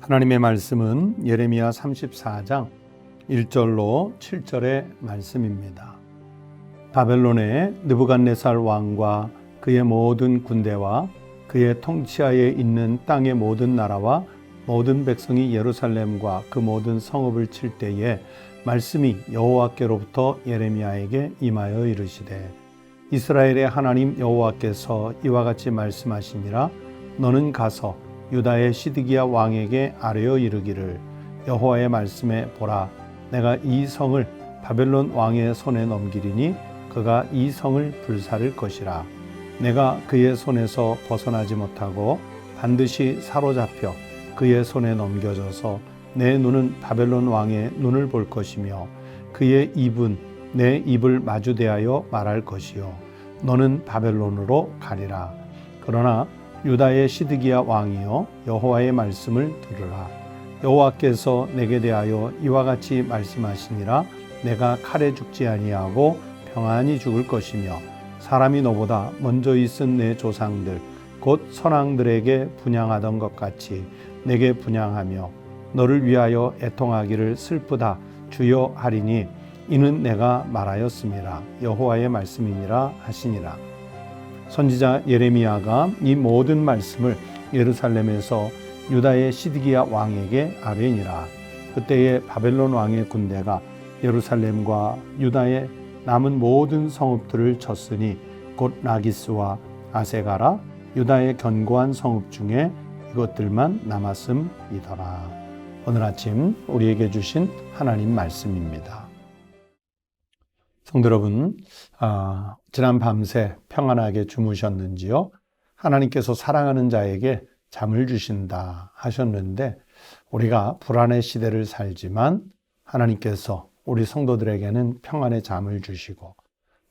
하나님의 말씀은 예레미야 34장 1절로 7절의 말씀입니다. 바벨론의 느부갓네살 왕과 그의 모든 군대와 그의 통치하에 있는 땅의 모든 나라와 모든 백성이 예루살렘과 그 모든 성읍을 칠 때에 말씀이 여호와께로부터 예레미야에게 임하여 이르시되, 이스라엘의 하나님 여호와께서 이와 같이 말씀하시니라. 너는 가서 유다의 시드기야 왕에게 아뢰어 이르기를, 여호와의 말씀에 보라, 내가 이 성을 바벨론 왕의 손에 넘기리니 그가 이 성을 불사를 것이라. 내가 그의 손에서 벗어나지 못하고 반드시 사로잡혀 그의 손에 넘겨져서 내 눈은 바벨론 왕의 눈을 볼 것이며 그의 입은 내 입을 마주대하여 말할 것이요 너는 바벨론으로 가리라. 그러나 유다의 시드기야 왕이여, 여호와의 말씀을 들으라. 여호와께서 내게 대하여 이와 같이 말씀하시니라. 내가 칼에 죽지 아니하고 평안히 죽을 것이며 사람이 너보다 먼저 있은 내 조상들 곧 선왕들에게 분향하던 것 같이 내게 분향하며 너를 위하여 애통하기를 슬프다 주여 하리니 이는 내가 말하였음이라. 여호와의 말씀이니라 하시니라. 선지자 예레미야가 이 모든 말씀을 예루살렘에서 유다의 시드기야 왕에게 아뢰니라. 그때에 바벨론 왕의 군대가 예루살렘과 유다의 남은 모든 성읍들을 쳤으니 곧 라기스와 아세가라 유다의 견고한 성읍 중에 이것들만 남았음이더라. 오늘 아침 우리에게 주신 하나님 말씀입니다. 성도 여러분, 지난 밤새 평안하게 주무셨는지요? 하나님께서 사랑하는 자에게 잠을 주신다 하셨는데, 우리가 불안의 시대를 살지만 하나님께서 우리 성도들에게는 평안의 잠을 주시고,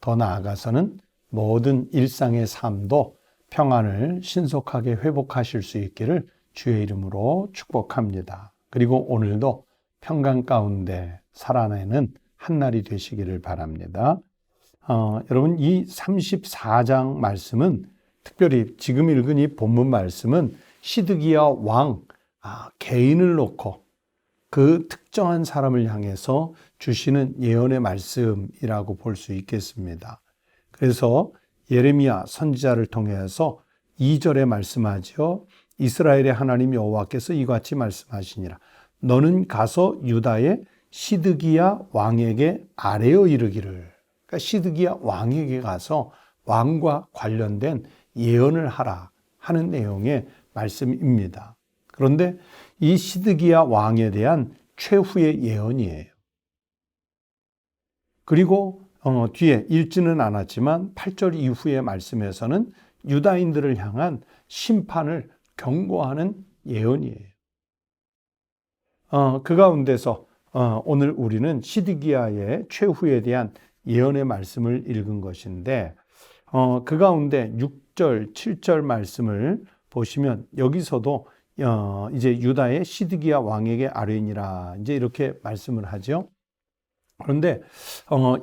더 나아가서는 모든 일상의 삶도 평안을 신속하게 회복하실 수 있기를 주의 이름으로 축복합니다. 그리고 오늘도 평강 가운데 살아내는 한날이 되시기를 바랍니다. 여러분, 이 34장 말씀은, 특별히 지금 읽은 이 본문 말씀은 시드기야 왕 개인을 놓고 그 특정한 사람을 향해서 주시는 예언의 말씀이라고 볼 수 있겠습니다. 그래서 예레미야 선지자를 통해서 2절에 말씀하죠. 이스라엘의 하나님 여호와께서 이같이 말씀하시니라. 너는 가서 유다의 시드기야 왕에게 아뢰어 이르기를. 그러니까 시드기야 왕에게 가서 왕과 관련된 예언을 하라 하는 내용의 말씀입니다. 그런데 이 시드기야 왕에 대한 최후의 예언이에요. 그리고 뒤에 읽지는 않았지만 8절 이후의 말씀에서는 유다인들을 향한 심판을 경고하는 예언이에요. 그 가운데서 오늘 우리는 시드기야의 최후에 대한 예언의 말씀을 읽은 것인데, 그 가운데 6절, 7절 말씀을 보시면 여기서도 이제 유다의 시드기야 왕에게 아뢰니라 이제 이렇게 말씀을 하죠. 그런데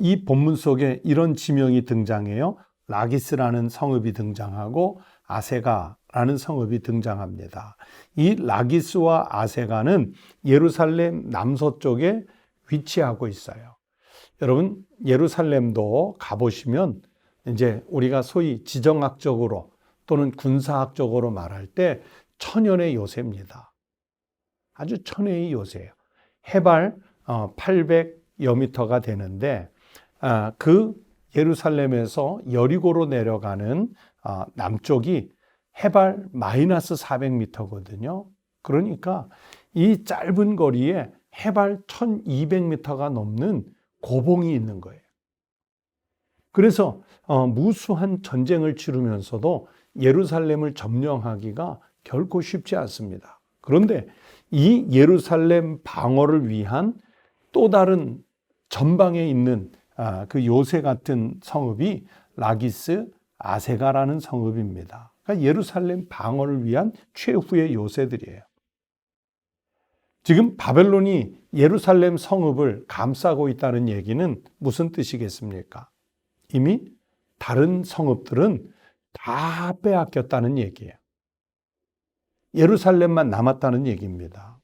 이 본문 속에 이런 지명이 등장해요. 라기스라는 성읍이 등장하고 아세가라는 성읍이 등장합니다. 이 라기스와 아세가는 예루살렘 남서쪽에 위치하고 있어요. 여러분, 예루살렘도 가보시면 이제 우리가 소위 지정학적으로 또는 군사학적으로 말할 때 천연의 요새입니다. 아주 천혜의 요새예요. 해발 800여 미터가 되는데, 그 예루살렘에서 여리고로 내려가는 남쪽이 해발 마이너스 400m거든요. 그러니까 이 짧은 거리에 해발 1200m가 넘는 고봉이 있는 거예요. 그래서 무수한 전쟁을 치르면서도 예루살렘을 점령하기가 결코 쉽지 않습니다. 그런데 이 예루살렘 방어를 위한 또 다른 전방에 있는 그 요새 같은 성읍이 라기스 아세가라는 성읍입니다. 그러니까 예루살렘 방어를 위한 최후의 요새들이에요. 지금 바벨론이 예루살렘 성읍을 감싸고 있다는 얘기는 무슨 뜻이겠습니까? 이미 다른 성읍들은 다 빼앗겼다는 얘기예요. 예루살렘만 남았다는 얘기입니다.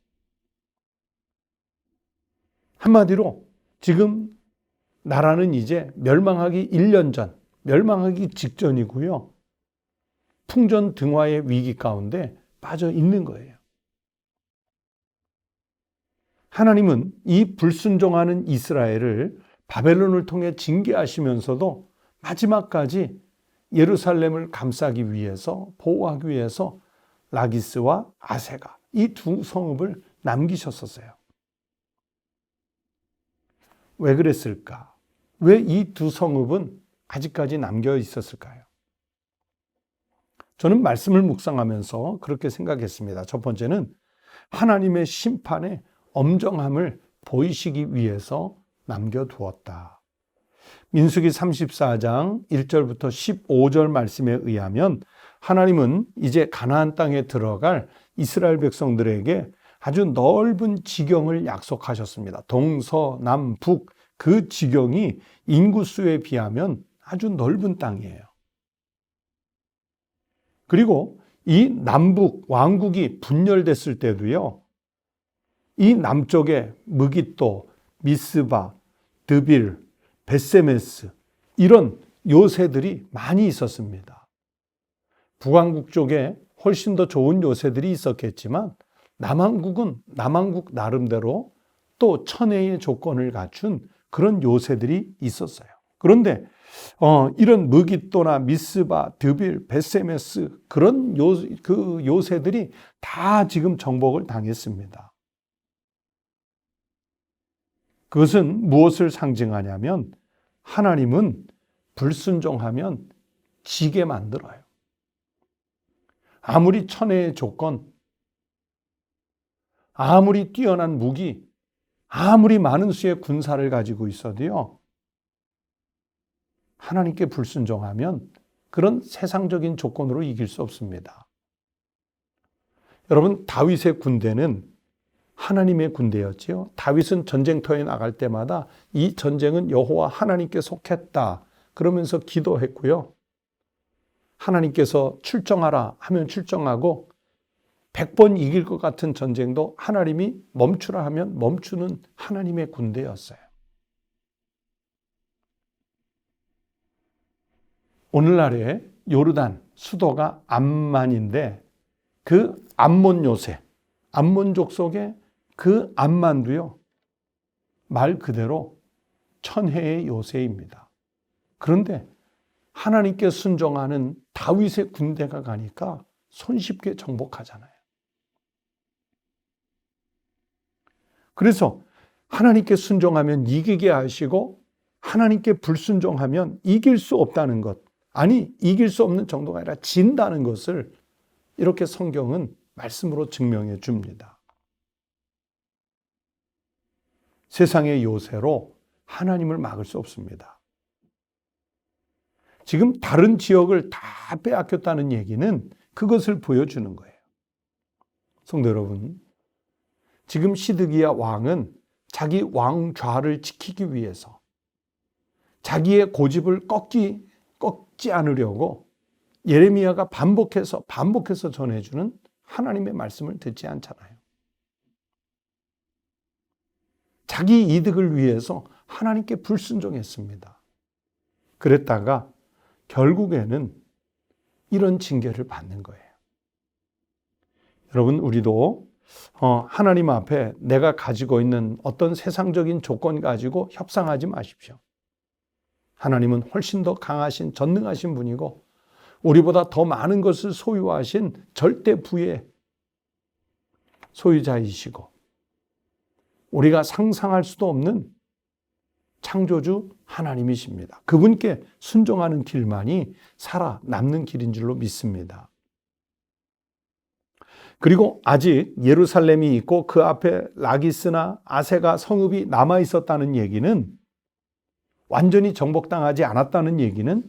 한마디로 지금 나라는 이제 멸망하기 1년 전, 멸망하기 직전이고요. 풍전등화의 위기 가운데 빠져 있는 거예요. 하나님은 이 불순종하는 이스라엘을 바벨론을 통해 징계하시면서도 마지막까지 예루살렘을 감싸기 위해서, 보호하기 위해서 라기스와 아세가 이 두 성읍을 남기셨었어요. 왜 그랬을까? 왜 이 두 성읍은 아직까지 남겨 있었을까요? 저는 말씀을 묵상하면서 그렇게 생각했습니다. 첫 번째는 하나님의 심판의 엄정함을 보이시기 위해서 남겨두었다. 민수기 34장 1절부터 15절 말씀에 의하면 하나님은 이제 가나안 땅에 들어갈 이스라엘 백성들에게 아주 넓은 지경을 약속하셨습니다. 동서남북 그 지경이 인구수에 비하면 아주 넓은 땅이에요. 그리고 이 남북 왕국이 분열됐을 때도요, 이 남쪽에 무깃도, 미스바, 드빌, 벳세메스 이런 요새들이 많이 있었습니다. 북왕국 쪽에 훨씬 더 좋은 요새들이 있었겠지만 남왕국은 남왕국 나름대로 또 천혜의 조건을 갖춘 그런 요새들이 있었어요. 그런데 이런 무깃도나 미스바, 드빌, 벳세메스 그런 요새들이 다 지금 정복을 당했습니다. 그것은 무엇을 상징하냐면 하나님은 불순종하면 지게 만들어요. 아무리 천혜의 조건, 아무리 뛰어난 무기, 아무리 많은 수의 군사를 가지고 있어도요, 하나님께 불순종하면 그런 세상적인 조건으로 이길 수 없습니다. 여러분, 다윗의 군대는 하나님의 군대였지요. 다윗은 전쟁터에 나갈 때마다 이 전쟁은 여호와 하나님께 속했다 그러면서 기도했고요. 하나님께서 출정하라 하면 출정하고 100번 이길 것 같은 전쟁도 하나님이 멈추라 하면 멈추는 하나님의 군대였어요. 오늘날의 요르단 수도가 암만인데 그 암몬 요새, 암몬족 속의 그 암만도요, 말 그대로 천혜의 요새입니다. 그런데 하나님께 순종하는 다윗의 군대가 가니까 손쉽게 정복하잖아요. 그래서 하나님께 순종하면 이기게 하시고 하나님께 불순종하면 이길 수 없다는 것, 아니 이길 수 없는 정도가 아니라 진다는 것을 이렇게 성경은 말씀으로 증명해 줍니다. 세상의 요새로 하나님을 막을 수 없습니다. 지금 다른 지역을 다 빼앗겼다는 얘기는 그것을 보여주는 거예요. 성도 여러분, 지금 시드기야 왕은 자기 왕좌를 지키기 위해서 자기의 고집을 꺾지 않으려고 예레미야가 반복해서 전해주는 하나님의 말씀을 듣지 않잖아요. 자기 이득을 위해서 하나님께 불순종했습니다. 그랬다가 결국에는 이런 징계를 받는 거예요. 여러분, 우리도 하나님 앞에 내가 가지고 있는 어떤 세상적인 조건 가지고 협상하지 마십시오. 하나님은 훨씬 더 강하신, 전능하신 분이고 우리보다 더 많은 것을 소유하신 절대 부의 소유자이시고 우리가 상상할 수도 없는 창조주 하나님이십니다. 그분께 순종하는 길만이 살아남는 길인 줄로 믿습니다. 그리고 아직 예루살렘이 있고 그 앞에 라기스나 아세가 성읍이 남아 있었다는 얘기는, 완전히 정복당하지 않았다는 얘기는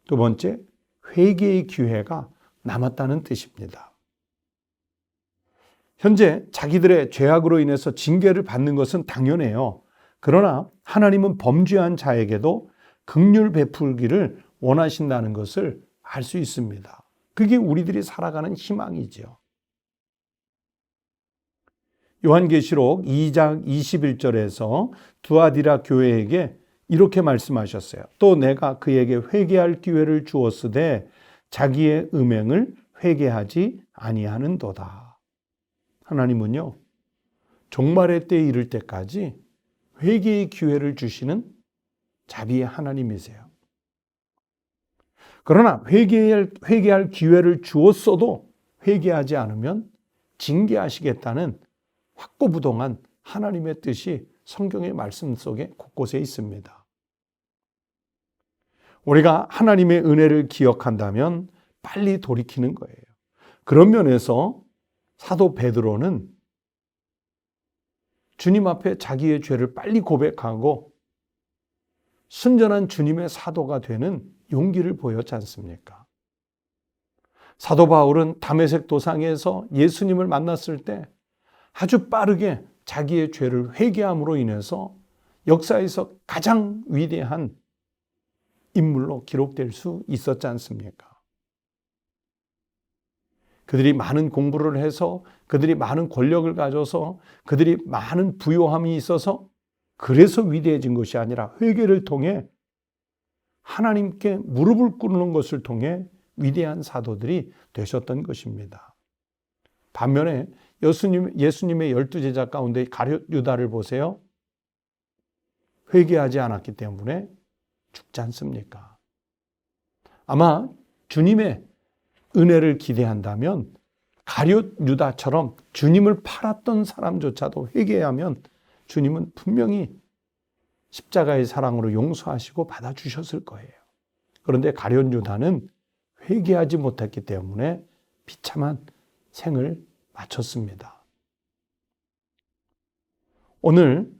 두 번째, 회개의 기회가 남았다는 뜻입니다. 현재 자기들의 죄악으로 인해서 징계를 받는 것은 당연해요. 그러나 하나님은 범죄한 자에게도 긍휼 베풀기를 원하신다는 것을 알 수 있습니다. 그게 우리들이 살아가는 희망이죠. 요한계시록 2장 21절에서 두아디라 교회에게 이렇게 말씀하셨어요. 또 내가 그에게 회개할 기회를 주었으되 자기의 음행을 회개하지 아니하는도다. 하나님은요, 종말의 때에 이를 때까지 회개의 기회를 주시는 자비의 하나님이세요. 그러나 회개할 기회를 주었어도 회개하지 않으면 징계하시겠다는 확고부동한 하나님의 뜻이 성경의 말씀 속에 곳곳에 있습니다. 우리가 하나님의 은혜를 기억한다면 빨리 돌이키는 거예요. 그런 면에서 사도 베드로는 주님 앞에 자기의 죄를 빨리 고백하고 순전한 주님의 사도가 되는 용기를 보였지 않습니까? 사도 바울은 다메섹 도상에서 예수님을 만났을 때 아주 빠르게 자기의 죄를 회개함으로 인해서 역사에서 가장 위대한 인물로 기록될 수 있었지 않습니까? 그들이 많은 공부를 해서, 그들이 많은 권력을 가져서, 그들이 많은 부요함이 있어서 그래서 위대해진 것이 아니라 회개를 통해 하나님께 무릎을 꿇는 것을 통해 위대한 사도들이 되셨던 것입니다. 반면에 예수님의 12제자 가운데 가룟 유다를 보세요. 회개하지 않았기 때문에 죽지 않습니까? 아마 주님의 은혜를 기대한다면 가룟 유다처럼 주님을 팔았던 사람조차도 회개하면 주님은 분명히 십자가의 사랑으로 용서하시고 받아주셨을 거예요. 그런데 가룟 유다는 회개하지 못했기 때문에 비참한 생을 마쳤습니다. 오늘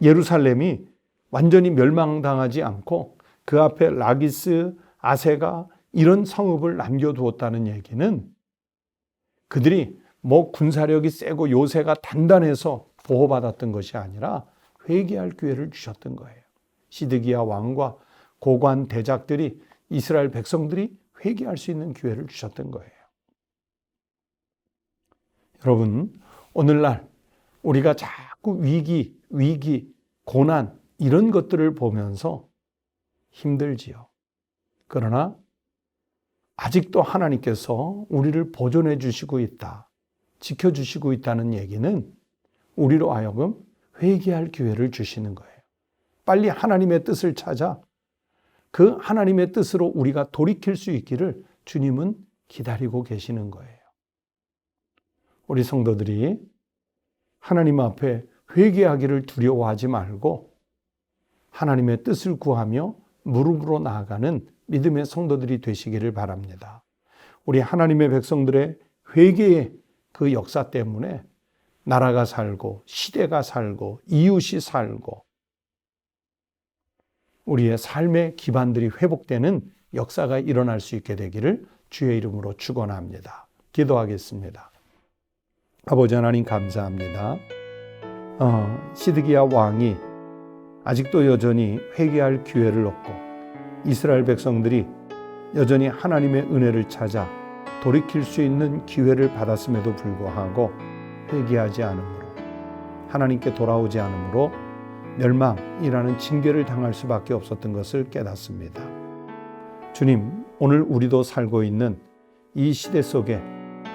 예루살렘이 완전히 멸망당하지 않고 그 앞에 라기스, 아세가 이런 성읍을 남겨두었다는 얘기는 그들이 군사력이 세고 요새가 단단해서 보호받았던 것이 아니라 회개할 기회를 주셨던 거예요. 시드기야 왕과 고관 대작들이, 이스라엘 백성들이 회개할 수 있는 기회를 주셨던 거예요. 여러분, 오늘날 우리가 자꾸 위기, 고난 이런 것들을 보면서 힘들지요. 그러나 아직도 하나님께서 우리를 보존해 주시고 있다, 지켜주시고 있다는 얘기는 우리로 하여금 회개할 기회를 주시는 거예요. 빨리 하나님의 뜻을 찾아 그 하나님의 뜻으로 우리가 돌이킬 수 있기를 주님은 기다리고 계시는 거예요. 우리 성도들이 하나님 앞에 회개하기를 두려워하지 말고 하나님의 뜻을 구하며 무릎으로 나아가는 믿음의 성도들이 되시기를 바랍니다. 우리 하나님의 백성들의 회개의 그 역사 때문에 나라가 살고 시대가 살고 이웃이 살고 우리의 삶의 기반들이 회복되는 역사가 일어날 수 있게 되기를 주의 이름으로 축원합니다. 기도하겠습니다. 아버지 하나님 감사합니다. 시드기야 왕이 아직도 여전히 회개할 기회를 얻고 이스라엘 백성들이 여전히 하나님의 은혜를 찾아 돌이킬 수 있는 기회를 받았음에도 불구하고 회개하지 않으므로, 하나님께 돌아오지 않으므로 멸망이라는 징계를 당할 수밖에 없었던 것을 깨닫습니다. 주님, 오늘 우리도 살고 있는 이 시대 속에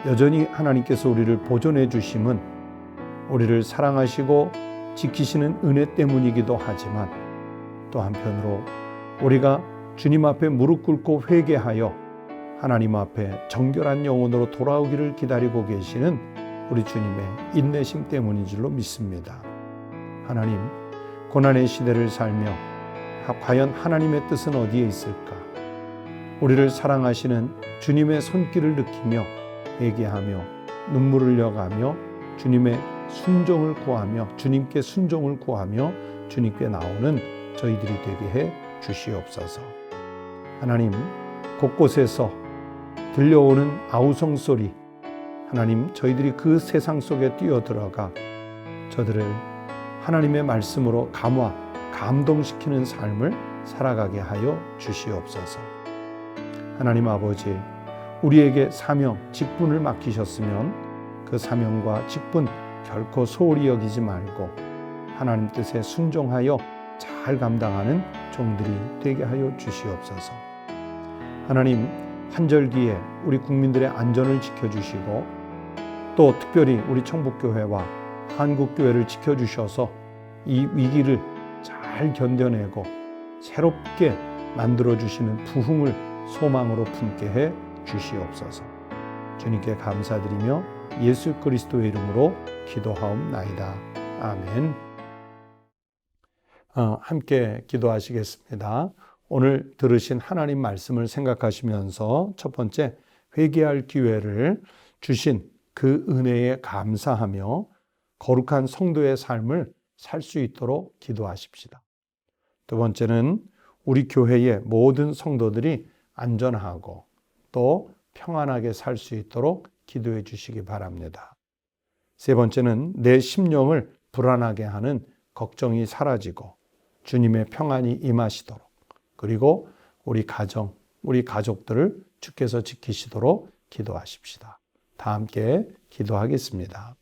여전히 하나님께서 우리를 보존해 주심은 우리를 사랑하시고 지키시는 은혜 때문이기도 하지만 또 한편으로 우리가 주님 앞에 무릎 꿇고 회개하여 하나님 앞에 정결한 영혼으로 돌아오기를 기다리고 계시는 우리 주님의 인내심 때문인 줄로 믿습니다. 하나님, 고난의 시대를 살며 과연 하나님의 뜻은 어디에 있을까? 우리를 사랑하시는 주님의 손길을 느끼며 회개하며 눈물을 흘려가며 주님의 순종을 구하며 주님께 순종을 구하며 주님께 나오는 저희들이 되게 해 주시옵소서. 하나님, 곳곳에서 들려오는 아우성 소리, 하나님, 저희들이 그 세상 속에 뛰어들어가 저들을 하나님의 말씀으로 감동시키는 삶을 살아가게 하여 주시옵소서. 하나님 아버지, 우리에게 사명, 직분을 맡기셨으면 그 사명과 직분 결코 소홀히 여기지 말고 하나님 뜻에 순종하여 잘 감당하는 종들이 되게 하여 주시옵소서. 하나님, 한절기에 우리 국민들의 안전을 지켜주시고 또 특별히 우리 청북교회와 한국교회를 지켜주셔서 이 위기를 잘 견뎌내고 새롭게 만들어주시는 부흥을 소망으로 품게 해 주시옵소서. 주님께 감사드리며 예수 그리스도의 이름으로 기도하옵나이다. 아멘. 함께 기도하시겠습니다. 오늘 들으신 하나님 말씀을 생각하시면서 첫 번째, 회개할 기회를 주신 그 은혜에 감사하며 거룩한 성도의 삶을 살 수 있도록 기도하십시다. 두 번째는 우리 교회의 모든 성도들이 안전하고 또 평안하게 살 수 있도록 기도해 주시기 바랍니다. 세 번째는 내 심령을 불안하게 하는 걱정이 사라지고 주님의 평안이 임하시도록, 그리고 우리 가정, 우리 가족들을 주께서 지키시도록 기도하십시다. 다 함께 기도하겠습니다.